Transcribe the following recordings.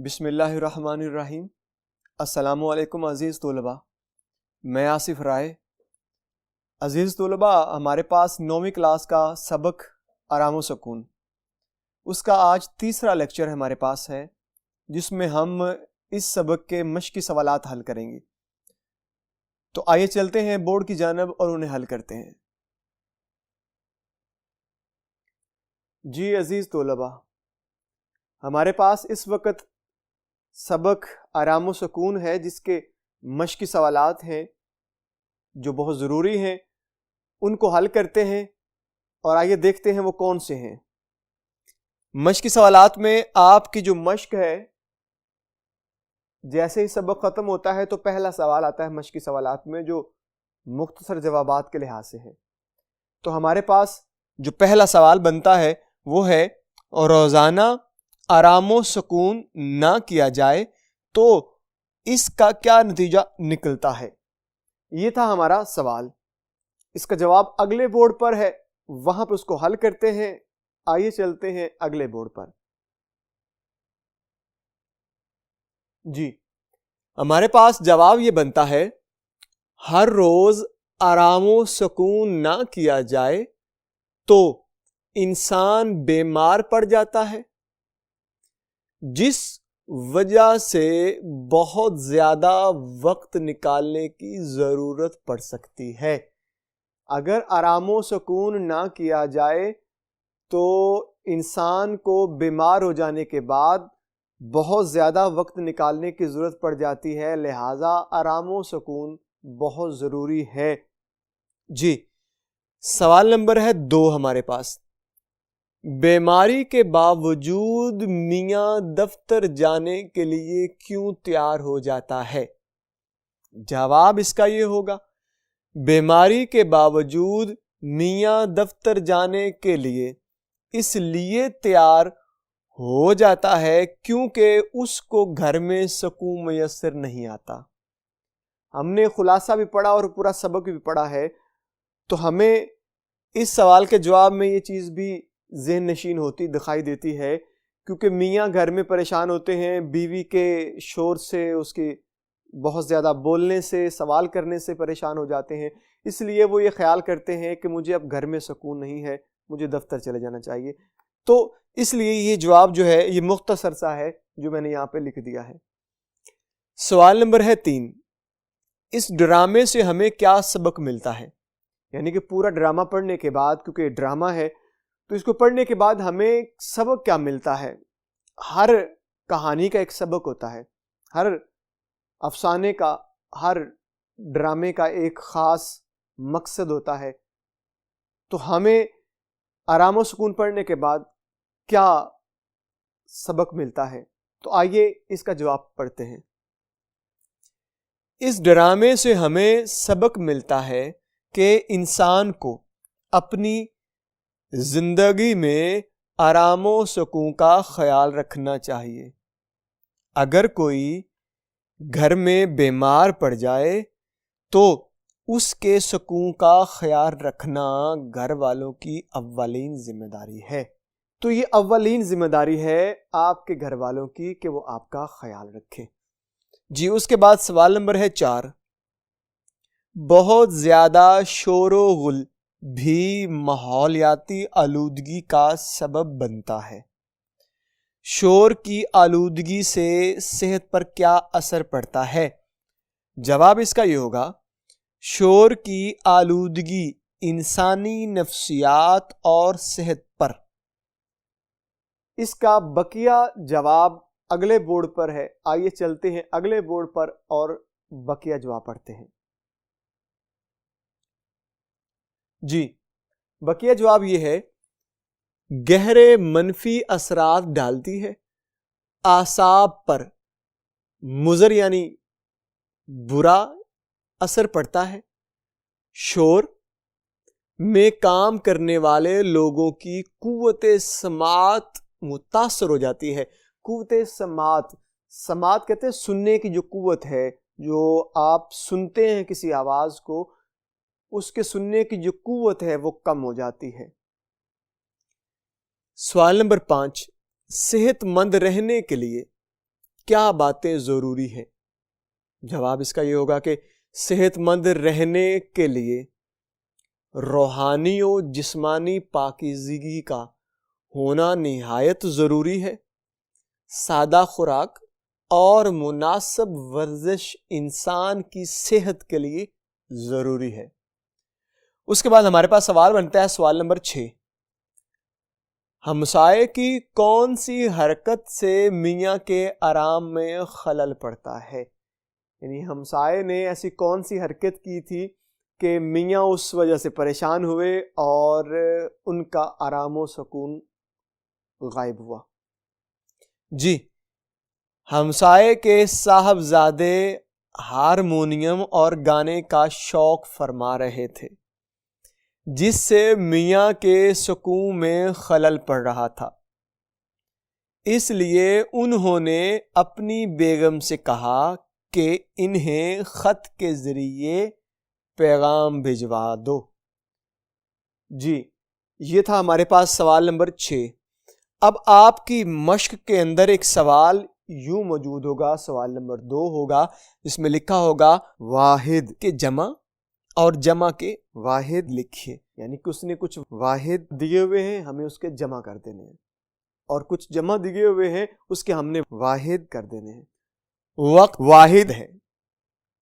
بسم اللہ الرحمن الرحیم۔ السلام علیکم عزیز طلباء، میں آصف رائے۔ عزیز طلباء، ہمارے پاس 9ویں کلاس کا سبق آرام و سکون، اس کا آج تیسرا لیکچر ہمارے پاس ہے، جس میں ہم اس سبق کے مشقی سوالات حل کریں گے۔ تو آئیے چلتے ہیں بورڈ کی جانب اور انہیں حل کرتے ہیں۔ جی عزیز طلباء، ہمارے پاس اس وقت سبق آرام و سکون ہے، جس کے مشقی سوالات ہیں جو بہت ضروری ہیں، ان کو حل کرتے ہیں اور آئیے دیکھتے ہیں وہ کون سے ہیں۔ مشقی سوالات میں آپ کی جو مشق ہے، جیسے ہی سبق ختم ہوتا ہے تو پہلا سوال آتا ہے مشقی سوالات میں، جو مختصر جوابات کے لحاظ سے ہے۔ تو ہمارے پاس جو پہلا سوال بنتا ہے وہ ہے، روزانہ آرام و سکون نہ کیا جائے تو اس کا کیا نتیجہ نکلتا ہے؟ یہ تھا ہمارا سوال۔ اس کا جواب اگلے بورڈ پر ہے، وہاں پہ اس کو حل کرتے ہیں۔ آئیے چلتے ہیں اگلے بورڈ پر۔ جی، ہمارے پاس جواب یہ بنتا ہے، ہر روز آرام و سکون نہ کیا جائے تو انسان بیمار پڑ جاتا ہے، جس وجہ سے بہت زیادہ وقت نکالنے کی ضرورت پڑ سکتی ہے۔ اگر آرام و سکون نہ کیا جائے تو انسان کو بیمار ہو جانے کے بعد بہت زیادہ وقت نکالنے کی ضرورت پڑ جاتی ہے، لہٰذا آرام و سکون بہت ضروری ہے۔ جی، سوال نمبر ہے 2 ہمارے پاس، بیماری کے باوجود میاں دفتر جانے کے لیے کیوں تیار ہو جاتا ہے؟ جواب اس کا یہ ہوگا، بیماری کے باوجود میاں دفتر جانے کے لیے اس لیے تیار ہو جاتا ہے کیونکہ اس کو گھر میں سکون میسر نہیں آتا۔ ہم نے خلاصہ بھی پڑھا اور پورا سبق بھی پڑھا ہے، تو ہمیں اس سوال کے جواب میں یہ چیز بھی ذہن نشین ہوتی دکھائی دیتی ہے، کیونکہ میاں گھر میں پریشان ہوتے ہیں، بیوی کے شور سے، اس کے بہت زیادہ بولنے سے، سوال کرنے سے پریشان ہو جاتے ہیں، اس لیے وہ یہ خیال کرتے ہیں کہ مجھے اب گھر میں سکون نہیں ہے، مجھے دفتر چلے جانا چاہیے۔ تو اس لیے یہ جواب جو ہے یہ مختصر سا ہے جو میں نے یہاں پہ لکھ دیا ہے۔ سوال نمبر ہے 3، اس ڈرامے سے ہمیں کیا سبق ملتا ہے؟ یعنی کہ پورا ڈرامہ پڑھنے کے بعد، کیونکہ ڈرامہ ہے تو اس کو پڑھنے کے بعد ہمیں سبق کیا ملتا ہے؟ ہر کہانی کا ایک سبق ہوتا ہے، ہر افسانے کا، ہر ڈرامے کا ایک خاص مقصد ہوتا ہے۔ تو ہمیں آرام و سکون پڑھنے کے بعد کیا سبق ملتا ہے؟ تو آئیے اس کا جواب پڑھتے ہیں۔ اس ڈرامے سے ہمیں سبق ملتا ہے کہ انسان کو اپنی زندگی میں آرام و سکون کا خیال رکھنا چاہیے۔ اگر کوئی گھر میں بیمار پڑ جائے تو اس کے سکون کا خیال رکھنا گھر والوں کی اولین ذمہ داری ہے۔ تو یہ اولین ذمہ داری ہے آپ کے گھر والوں کی کہ وہ آپ کا خیال رکھیں۔ جی، اس کے بعد سوال نمبر ہے 4، بہت زیادہ شور و غل بھی ماحولیاتی آلودگی کا سبب بنتا ہے۔ شور کی آلودگی سے صحت پر کیا اثر پڑتا ہے؟ جواب اس کا یہ ہوگا، شور کی آلودگی انسانی نفسیات اور صحت پر۔ اس کا بقیہ جواب اگلے بورڈ پر ہے، آئیے چلتے ہیں اگلے بورڈ پر اور بقیہ جواب پڑھتے ہیں۔ جی، بقیہ جواب یہ ہے، گہرے منفی اثرات ڈالتی ہے، اعصاب پر مضر یعنی برا اثر پڑتا ہے، شور میں کام کرنے والے لوگوں کی قوت سماعت متاثر ہو جاتی ہے۔ قوت سماعت، سماعت کہتے ہیں سننے کی جو قوت ہے، جو آپ سنتے ہیں کسی آواز کو، اس کے سننے کی جو قوت ہے وہ کم ہو جاتی ہے۔ سوال نمبر 5، صحت مند رہنے کے لیے کیا باتیں ضروری ہیں؟ جواب اس کا یہ ہوگا کہ صحت مند رہنے کے لیے روحانی و جسمانی پاکیزگی کا ہونا نہایت ضروری ہے۔ سادہ خوراک اور مناسب ورزش انسان کی صحت کے لیے ضروری ہے۔ اس کے بعد ہمارے پاس سوال بنتا ہے، سوال نمبر 6، ہمسائے کی کون سی حرکت سے میاں کے آرام میں خلل پڑتا ہے؟ یعنی ہمسائے نے ایسی کون سی حرکت کی تھی کہ میاں اس وجہ سے پریشان ہوئے اور ان کا آرام و سکون غائب ہوا؟ جی، ہمسائے کے صاحبزادے ہارمونیم اور گانے کا شوق فرما رہے تھے، جس سے میاں کے سکون میں خلل پڑ رہا تھا۔ اس لیے انہوں نے اپنی بیگم سے کہا کہ انہیں خط کے ذریعے پیغام بھجوا دو۔ جی، یہ تھا ہمارے پاس سوال نمبر 6۔ اب آپ کی مشق کے اندر ایک سوال یوں موجود ہوگا، سوال نمبر 2 ہوگا، جس میں لکھا ہوگا واحد کے جمع اور جمع کے واحد لکھیے۔ یعنی کہ اس نے کچھ واحد دیے ہوئے ہیں، ہمیں اس کے جمع کر دینے ہیں، اور کچھ جمع دیے ہوئے ہیں، اس کے ہم نے واحد کر دینے ہیں۔ وقت واحد ہے،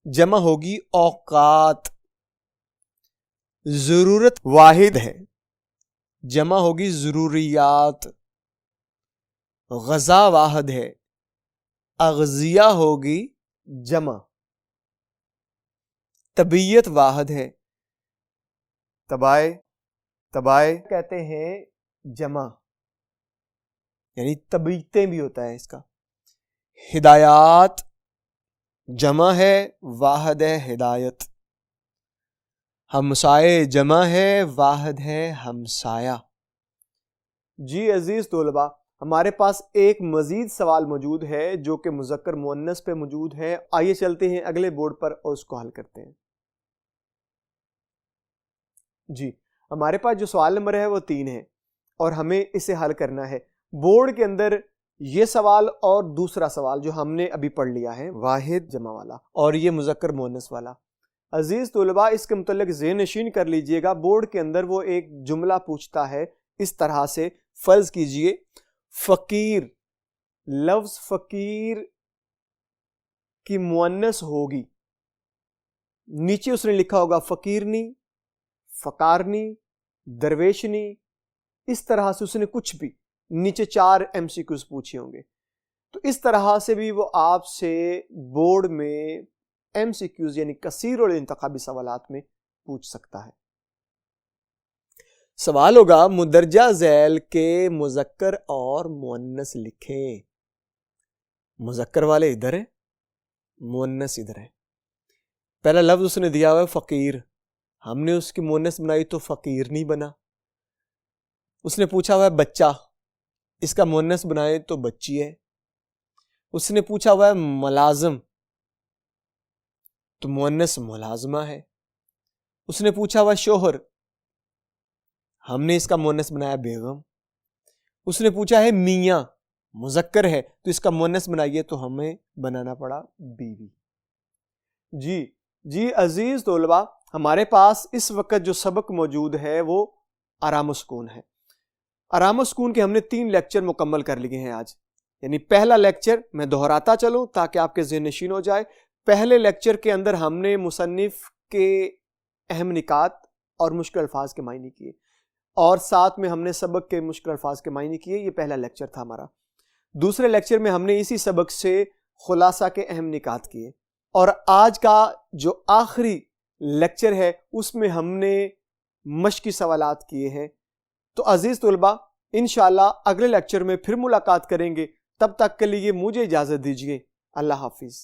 جمع ہوگی اوقات۔ ضرورت واحد ہے، جمع ہوگی ضروریات۔ غذا واحد ہے، اغذیہ ہوگی جمع۔ طبیعت واحد ہے، طبائع کہتے ہیں جمع، یعنی طبیعتیں بھی ہوتا ہے اس کا۔ ہدایات جمع ہے، واحد ہے ہدایت۔ ہمسائے جمع ہے، واحد ہے ہمسایہ۔ جی عزیز طلباء، ہمارے پاس ایک مزید سوال موجود ہے جو کہ مذکر مؤنث پہ موجود ہے۔ آئیے چلتے ہیں اگلے بورڈ پر اور اس کو حل کرتے ہیں۔ جی، ہمارے پاس جو سوال نمبر ہے وہ 3 ہے اور ہمیں اسے حل کرنا ہے۔ بورڈ کے اندر یہ سوال اور دوسرا سوال جو ہم نے ابھی پڑھ لیا ہے، واحد جمع والا اور یہ مذکر مؤنث والا۔ عزیز طلباء، اس کے متعلق ذہن نشین کر لیجئے گا۔ بورڈ کے اندر وہ ایک جملہ پوچھتا ہے اس طرح سے، فرض کیجئے فقیر، لفظ فقیر کی مؤنث ہوگی، نیچے اس نے لکھا ہوگا فقیرنی، فقارنی، درویشنی، اس طرح سے اس نے کچھ بھی نیچے 4 MCQs پوچھے ہوں گے۔ تو اس طرح سے بھی وہ آپ سے بورڈ میں MCQs یعنی کثیر الانتخابی سوالات میں پوچھ سکتا ہے۔ سوال ہوگا مندرجہ ذیل کے مذکر اور مؤنث لکھیں۔ مذکر والے ادھر ہیں، مؤنث ادھر ہے۔ پہلا لفظ اس نے دیا ہوا ہے فقیر، ہم نے اس کی مؤنث بنائی تو فقیر نہیں بنا۔ اس نے پوچھا ہوا ہے بچہ، اس کا مؤنث بنائے تو بچی ہے۔ اس نے پوچھا ہوا ہے ملازم، تو مؤنث ملازمہ ہے۔ اس نے پوچھا ہوا شوہر، ہم نے اس کا مؤنث بنایا بیگم۔ اس نے پوچھا ہے میاں، مذکر ہے تو اس کا مؤنث بنائیے تو ہمیں بنانا پڑا بیوی۔ جی عزیز طلباء، ہمارے پاس اس وقت جو سبق موجود ہے وہ آرام و سکون ہے۔ آرام و سکون کے ہم نے 3 لیکچر مکمل کر لیے ہیں آج۔ یعنی پہلا لیکچر میں دہراتا چلوں تاکہ آپ کے ذہن نشین ہو جائے۔ پہلے لیکچر کے اندر ہم نے مصنف کے اہم نکات اور مشکل الفاظ کے معنی کیے، اور ساتھ میں ہم نے سبق کے مشکل الفاظ کے معنی کیے۔ یہ پہلا لیکچر تھا ہمارا۔ دوسرے لیکچر میں ہم نے اسی سبق سے خلاصہ کے اہم نکات کیے، اور آج کا جو آخری لیکچر ہے اس میں ہم نے مشقی سوالات کیے ہیں۔ تو عزیز طلباء، انشاءاللہ اگلے لیکچر میں پھر ملاقات کریں گے۔ تب تک کے لیے مجھے اجازت دیجیے۔ اللہ حافظ۔